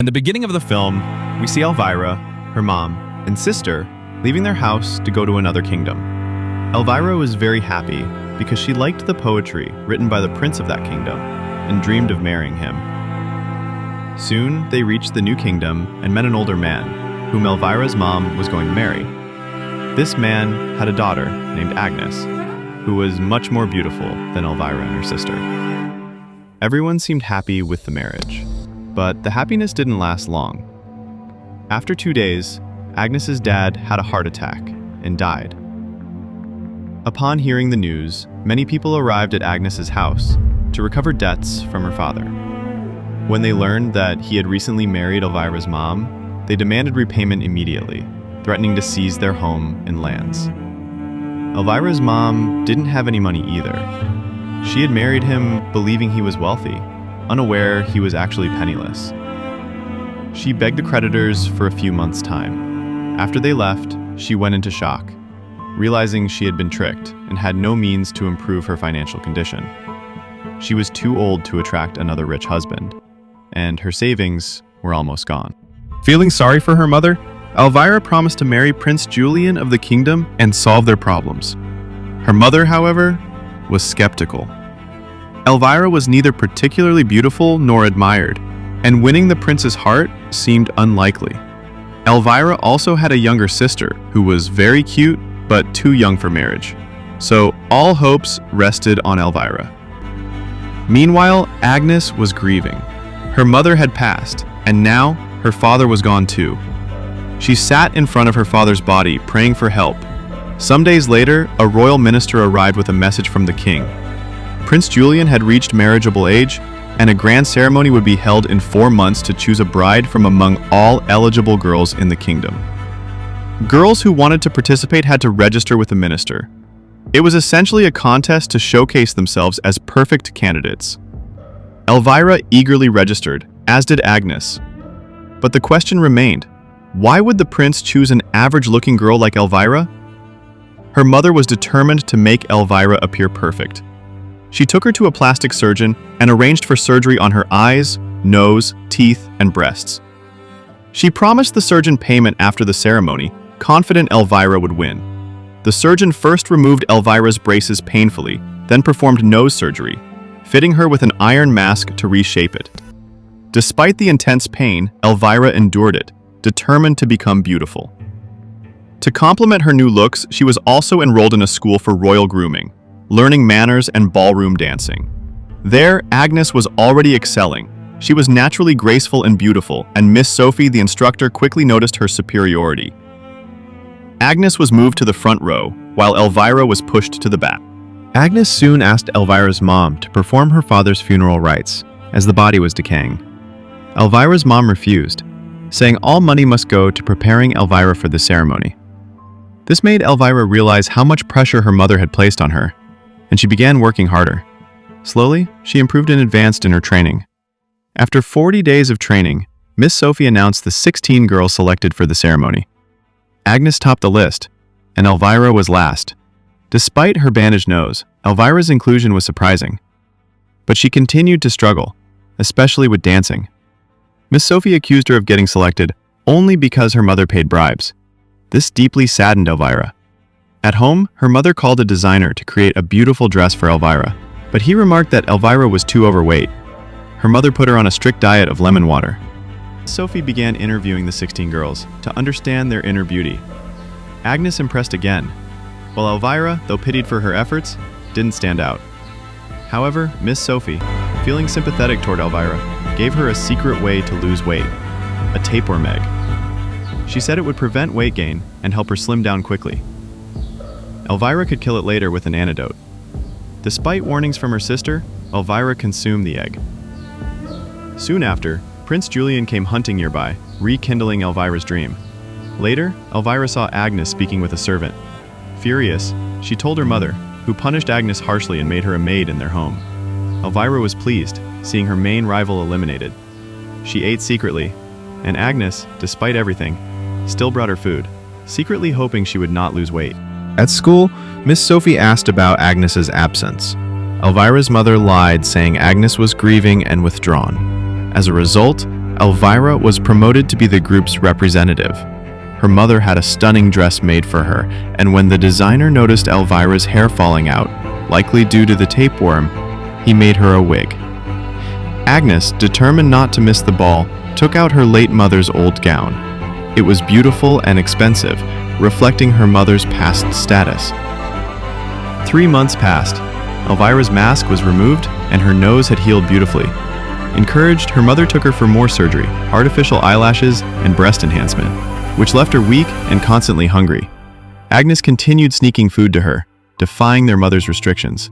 In the beginning of the film, we see Elvira, her mom, and sister leaving their house to go to another kingdom. Elvira was very happy because she liked the poetry written by the prince of that kingdom and dreamed of marrying him. Soon, they reached the new kingdom and met an older man, whom Elvira's mom was going to marry. This man had a daughter named Agnes, who was much more beautiful than Elvira and her sister. Everyone seemed happy with the marriage, but the happiness didn't last long. After 2 days, Agnes's dad had a heart attack and died. Upon hearing the news, many people arrived at Agnes's house to recover debts from her father. When they learned that he had recently married Elvira's mom, they demanded repayment immediately, threatening to seize their home and lands. Elvira's mom didn't have any money either. She had married him believing he was wealthy, unaware he was actually penniless. She begged the creditors for a few months' time. After they left, she went into shock, realizing she had been tricked and had no means to improve her financial condition. She was too old to attract another rich husband, and her savings were almost gone. Feeling sorry for her mother, Elvira promised to marry Prince Julian of the kingdom and solve their problems. Her mother, however, was skeptical. Elvira was neither particularly beautiful nor admired, and winning the prince's heart seemed unlikely. Elvira also had a younger sister who was very cute but too young for marriage, so all hopes rested on Elvira. Meanwhile, Agnes was grieving. Her mother had passed, and now her father was gone too. She sat in front of her father's body, praying for help. Some days later, a royal minister arrived with a message from the king. Prince Julian had reached marriageable age, and a grand ceremony would be held in 4 months to choose a bride from among all eligible girls in the kingdom. Girls who wanted to participate had to register with the minister. It was essentially a contest to showcase themselves as perfect candidates. Elvira eagerly registered, as did Agnes. But the question remained, why would the prince choose an average-looking girl like Elvira? Her mother was determined to make Elvira appear perfect. She took her to a plastic surgeon and arranged for surgery on her eyes, nose, teeth, and breasts. She promised the surgeon payment after the ceremony, confident Elvira would win. The surgeon first removed Elvira's braces painfully, then performed nose surgery, fitting her with an iron mask to reshape it. Despite the intense pain, Elvira endured it, determined to become beautiful. To complement her new looks, she was also enrolled in a school for royal grooming, learning manners and ballroom dancing. There, Agnes was already excelling. She was naturally graceful and beautiful, and Miss Sophie, the instructor, quickly noticed her superiority. Agnes was moved to the front row, while Elvira was pushed to the back. Agnes soon asked Elvira's mom to perform her father's funeral rites, as the body was decaying. Elvira's mom refused, saying all money must go to preparing Elvira for the ceremony. This made Elvira realize how much pressure her mother had placed on her, and she began working harder. Slowly, she improved and advanced in her training. After 40 days of training, Miss Sophie announced the 16 girls selected for the ceremony. Agnes topped the list, and Elvira was last. Despite her bandaged nose, Elvira's inclusion was surprising. But she continued to struggle, especially with dancing. Miss Sophie accused her of getting selected only because her mother paid bribes. This deeply saddened Elvira. At home, her mother called a designer to create a beautiful dress for Elvira, but he remarked that Elvira was too overweight. Her mother put her on a strict diet of lemon water. Sophie began interviewing the 16 girls to understand their inner beauty. Agnes impressed again, while Elvira, though pitied for her efforts, didn't stand out. However, Miss Sophie, feeling sympathetic toward Elvira, gave her a secret way to lose weight, a tapeworm egg. She said it would prevent weight gain and help her slim down quickly. Elvira could kill it later with an antidote. Despite warnings from her sister, Elvira consumed the egg. Soon after, Prince Julian came hunting nearby, rekindling Elvira's dream. Later, Elvira saw Agnes speaking with a servant. Furious, she told her mother, who punished Agnes harshly and made her a maid in their home. Elvira was pleased, seeing her main rival eliminated. She ate secretly, and Agnes, despite everything, still brought her food, secretly hoping she would not lose weight. At school, Miss Sophie asked about Agnes's absence. Elvira's mother lied, saying Agnes was grieving and withdrawn. As a result, Elvira was promoted to be the group's representative. Her mother had a stunning dress made for her, and when the designer noticed Elvira's hair falling out, likely due to the tapeworm, he made her a wig. Agnes, determined not to miss the ball, took out her late mother's old gown. It was beautiful and expensive, reflecting her mother's past status. 3 months passed. Elvira's mask was removed, and her nose had healed beautifully. Encouraged, her mother took her for more surgery, artificial eyelashes, and breast enhancement, which left her weak and constantly hungry. Agnes continued sneaking food to her, defying their mother's restrictions.